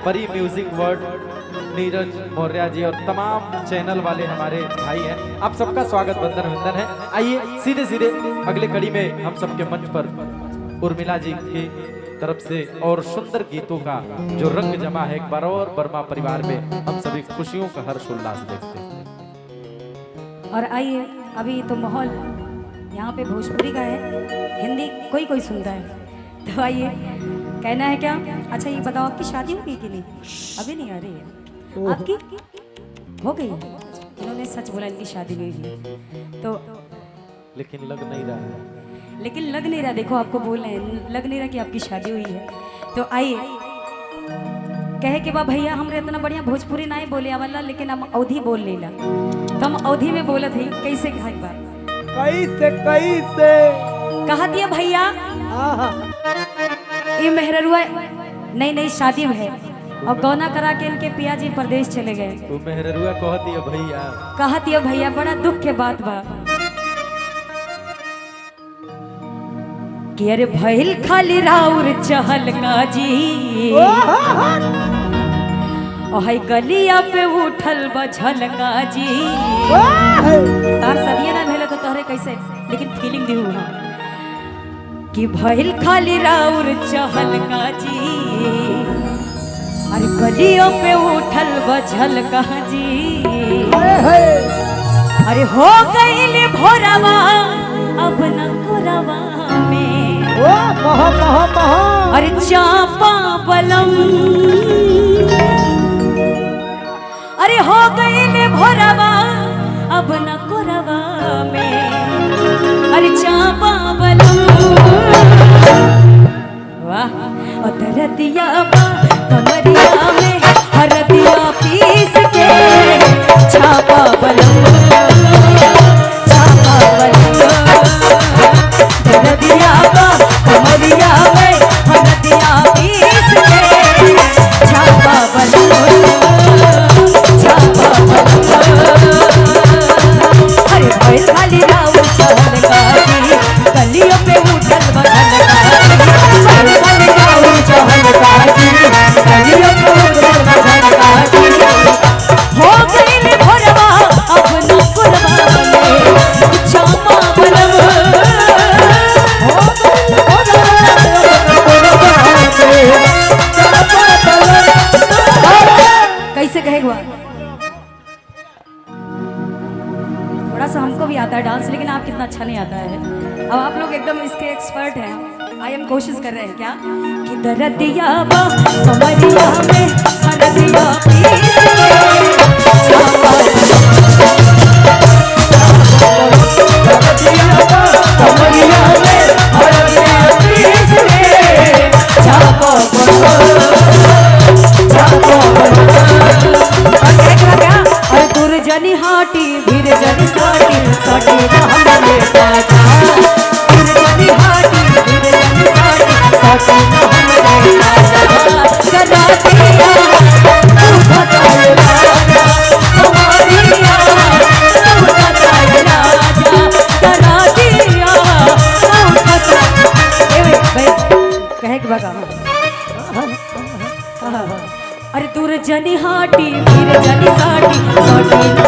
परी music world, Neeraj Maurya ji और तमाम चैनल वाले हमारे भाई हैं, आप सबका स्वागत वंदन वंदन है। आइए सीधे सीधे अगले कड़ी में हम सबके मंच पर उर्मिला जी की तरफ से और सुंदर गीतों का जो रंग जमा है एक बार और वर्मा परिवार में हम सभी खुशियों का हर्ष उल्लास देखते हैं। और आइए अभी तो माहौल यहाँ पे भोजपुरी का है, हिंदी कोई कोई सुनता है, तो आइए कहना है क्या? अच्छा ये बताओ आपकी शादी हो गई कि नहीं? अभी नहीं आ रही है आपकी? हो गई? इन्होंने सच बोला, इनकी शादी नहीं हुई तो लेकिन लग नहीं रहा है, लेकिन लग नहीं रहा, देखो आपको बोल रहे हैं लग नहीं रहा कि आपकी शादी हुई है। तो आइए कहे कि वाह भैया हमरे इतना बढ़िया भोजपुरी नहीं बोले वाला, लेकिन हम अवधी बोल लेला, तो हम अवधी में बोले थे कैसे कहा एक बार कैसे कहा दिया भैया ये मेहरुआ नई नई शादी में है और गौना करा के इनके पिया जी प्रदेश चले गए। तो मेहरुआ कहती है भैया, कहा दिया भैया, बड़ा दुख के बात बा कि अरे भइल खाली राउर चहल काजी और है गलिया पे उठल बझल काजी। तार सदिया ना भेले तो तोहरे कैसे, लेकिन फीलिंग दी हुआ कि भइल खाली राउर चहल काजी, अरे गलियों पे उठल बझल काजी। अरे हो गई भोरवा अब न कोरवा में, अरे चापा बलम, अरे हो गई भोरवा अब न कोरवा में, अरे चापा बलम। वाह और दरदिया कमरिया में हरदिया पीस के छापा बलम, छापा बलम। दरदिया कमरिया में हरदिया पीस के छापा बलम, छापा बलम। अरे भइल खाली राउर चहल काजी, गलियों पे उठल बझल काजी। भइल खाली राउर चहल काजी, गलियों पे उठल बझल काजी। हो गइल भोरवा अब न कोरवा में, चापा बलम। हो गइल भोरवा अब न कोरवा में, चापा बलम। कैसे कहेगा? थोड़ा सा हमको भी आता है डांस, लेकिन आप कितना अच्छा नहीं आता है। अब आप लोग एकदम इसके एक्सपर्ट हैं, आई एम कोशिश कर रहे हैं क्या कि दरदिया बा कमरिया में हरदिया पीस के छापा कमरिया में हरदिया पीस के छापा क्या? और दूर जनी हाटी भीर जनी साटी, साटी ना हमरे पाजा। दूर जनी हाटी भीर जनी साटी, साटी ना हमरे पाजा। करा दिया तू बताए राजा, हमारिया तू बताए राजा। करा दिया तू बताए। ए भाई कहे के बगा अरे दूर जनी हाटी भीर जनी साटी, साटी ना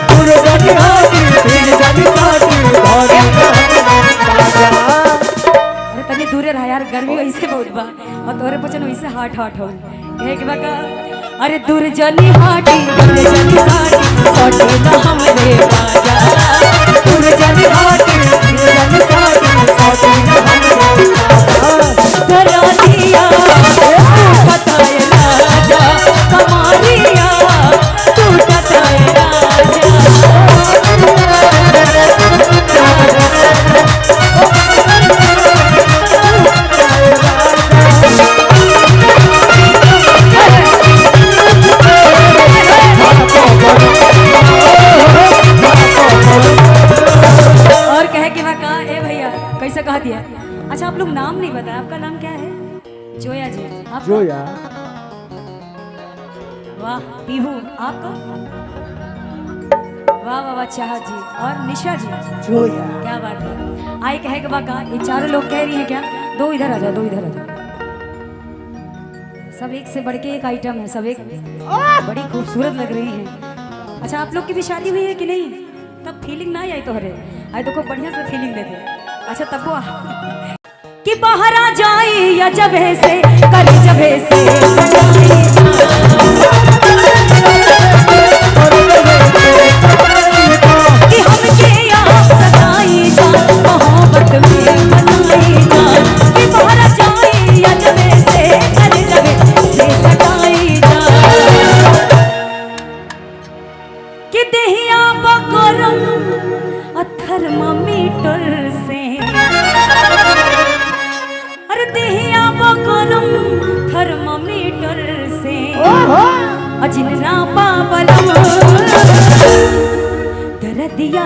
दूर जनी हाटी भीर जनी साटी, साटी ना। अरे तनी दूरे रहा यार, गर्मी वैसे बहुत बा और तोरे पचन वैसे हाट हाट हो कहे के बका। अरे दूर जनी हाटी भीर जनी साटी, साटी ना हमरे बाजा। दूर जनी हाटी भीर जनी साटी, साटी ना हमरे बाजा। करा दिया बताए राजा, कमारिया तू बताए राजा। और कहे कि मैं कहा ए भैया कैसे कहा दिया? अच्छा आप लोग नाम नहीं बताया, आपका नाम क्या है? जोया जी। आप जोया। वाह पीहू आपका? वाह वाह वाह चाह जी और निशा जी। जोया। क्या बात है। आई कहे के बाका ये चारों लोग कह रही है क्या? दो इधर आ जाओ, दो इधर आ जाओ। सब एक से बढ़ के एक आइटम है, सब एक बड़ी खूबसूरत लग रही हैं। अच्छा आप लोग की भी शादी हुई है कि नहीं? तब फीलिंग ना आई तो हरे आई तो खूब बढ़िया से फीलिंग देते। अच्छा तब वो कि बाहर आ जाए या जगह से कर जगह से कि हमके यहाँ सताई जा मोहब्बत में बताई जा कि बाहर आ जाए या जगह से कर जगह से सताई जा कि देहिया बकरम थर्मामीटर से अरे देहिया बकरम थर्मामीटर से अजिनरा पावलम दर्दिया